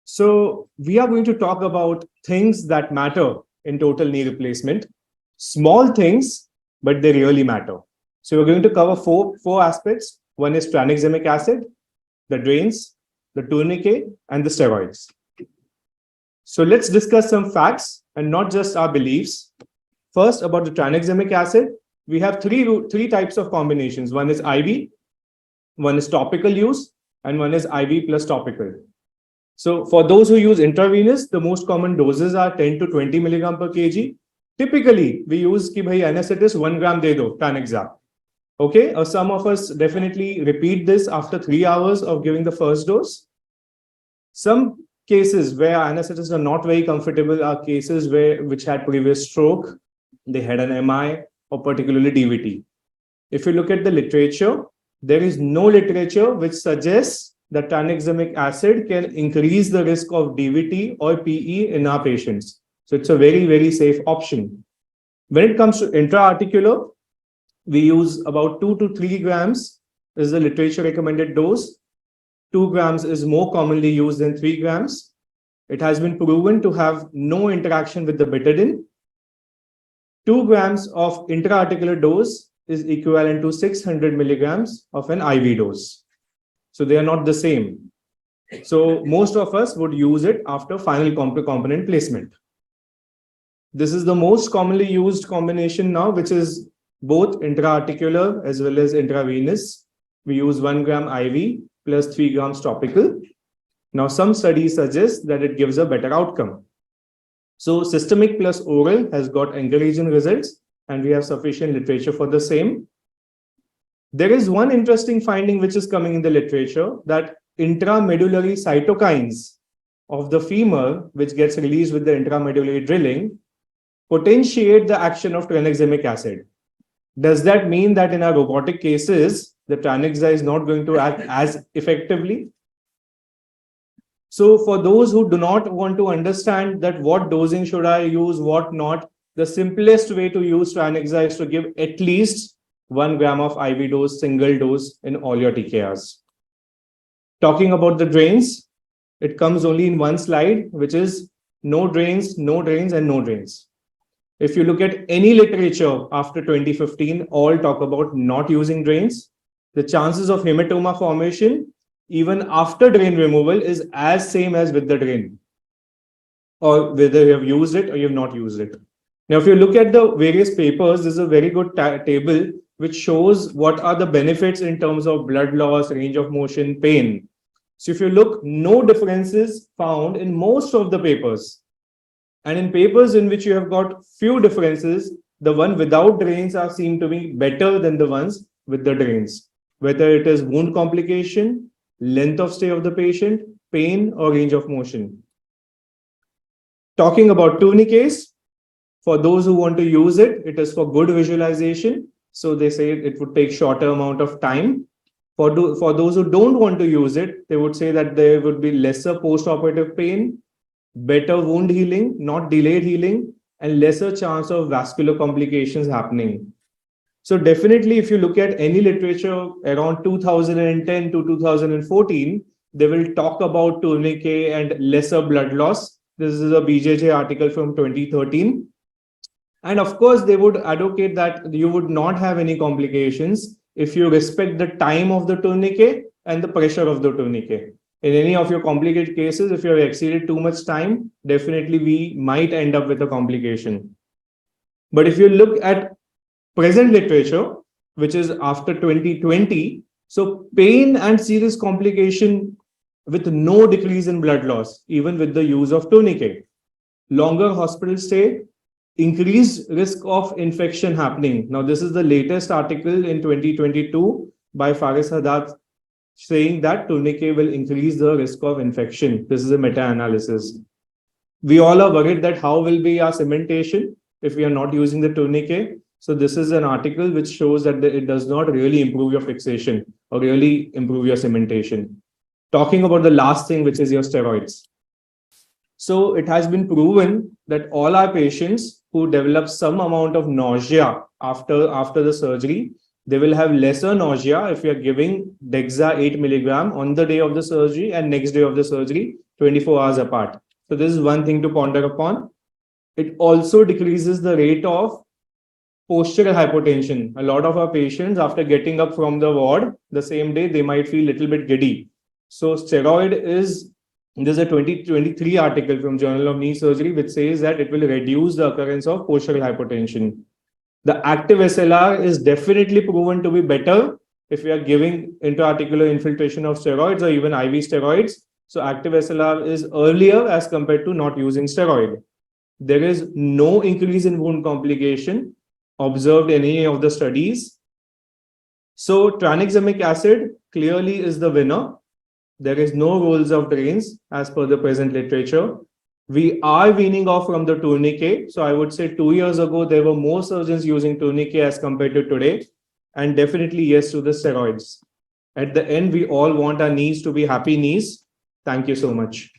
So we are going to talk about things that matter in total knee replacement. Small things, but they really matter. So we're going to cover four aspects. One is tranexamic acid, the drains, the tourniquet, and the steroids. So let's discuss some facts and not just our beliefs. First, about the tranexamic acid, we have three types of combinations. One is IV, one is topical use, and one is IV plus topical. So for those who use intravenous, the most common doses are 10 to 20 milligram per kg. Typically, we use ki bhai anesthetic 1 gram de do, Tranexa. Okay, or some of us definitely repeat this after 3 hours of giving the first dose. Some cases where anesthetists are not very comfortable are cases which had previous stroke, they had an MI, or particularly DVT. If you look at the literature, there is no literature which suggests that tranexamic acid can increase the risk of DVT or PE in our patients. So it's a very, very safe option. When it comes to intra-articular, we use about 2 to 3 grams is the literature recommended dose. 2 grams is more commonly used than 3 grams. It has been proven to have no interaction with the betadine. 2 grams of intra-articular dose is equivalent to 600 milligrams of an IV dose. So they are not the same. So most of us would use it after final component placement. This is the most commonly used combination now, which is both intra-articular as well as intravenous. We use 1 gram IV plus 3 grams topical. Now, some studies suggest that it gives a better outcome. So systemic plus oral has got encouraging results, and we have sufficient literature for the same. There is one interesting finding which is coming in the literature, that intramedullary cytokines of the femur, which gets released with the intramedullary drilling, potentiate the action of tranexamic acid. Does that mean that in our robotic cases, the Tranexa is not going to act as effectively? So for those who do not want to understand that what dosing should I use, what not, the simplest way to use Tranexa is to give at least 1 gram of IV dose, single dose in all your TKRs. Talking about the drains, it comes only in one slide, which is no drains, no drains, and no drains. If you look at any literature after 2015, all talk about not using drains. The chances of hematoma formation, even after drain removal, is as same as with the drain, or whether you have used it or you have not used it. Now, if you look at the various papers, this is a very good table which shows what are the benefits in terms of blood loss, range of motion, pain. So if you look, no differences found in most of the papers. And in papers in which you have got few differences, the one without drains are seen to be better than the ones with the drains, whether it is wound complication, length of stay of the patient, pain, or range of motion. Talking about tourniquets, for those who want to use it, it is for good visualization. So they say it would take shorter amount of time. For those who don't want to use it, they would say that there would be lesser post-operative pain, better wound healing, not delayed healing, and lesser chance of vascular complications happening. So definitely, if you look at any literature around 2010 to 2014, they will talk about tourniquet and lesser blood loss. This is a BJJ article from 2013. And of course, they would advocate that you would not have any complications if you respect the time of the tourniquet and the pressure of the tourniquet. In any of your complicated cases, if you have exceeded too much time, definitely we might end up with a complication. But if you look at present literature, which is after 2020, so pain and serious complication with no decrease in blood loss, even with the use of tourniquet. Longer hospital stay, increased risk of infection happening. Now, this is the latest article in 2022 by Faris Haddad saying that tourniquet will increase the risk of infection. This is a meta-analysis. We all are worried that how will be our cementation if we are not using the tourniquet. So this is an article which shows that it does not really improve your fixation or really improve your cementation. Talking about the last thing, which is your steroids. So it has been proven that all our patients who develop some amount of nausea after the surgery, they will have lesser nausea if we are giving Dexa 8 milligram on the day of the surgery and next day of the surgery, 24 hours apart. So this is one thing to ponder upon. It also decreases the rate of postural hypotension. A lot of our patients, after getting up from the ward the same day, they might feel a little bit giddy. So there's a 2023 article from Journal of Knee Surgery which says that it will reduce the occurrence of postural hypotension. The active SLR is definitely proven to be better if we are giving intra-articular infiltration of steroids or even IV steroids. So active SLR is earlier as compared to not using steroid. There is no increase in wound complication observed in any of the studies. So tranexamic acid clearly is the winner. There is no rules of drains as per the present literature. We are weaning off from the tourniquet. So I would say 2 years ago, there were more surgeons using tourniquet as compared to today. And definitely yes to the steroids. At the end, we all want our knees to be happy knees. Thank you so much.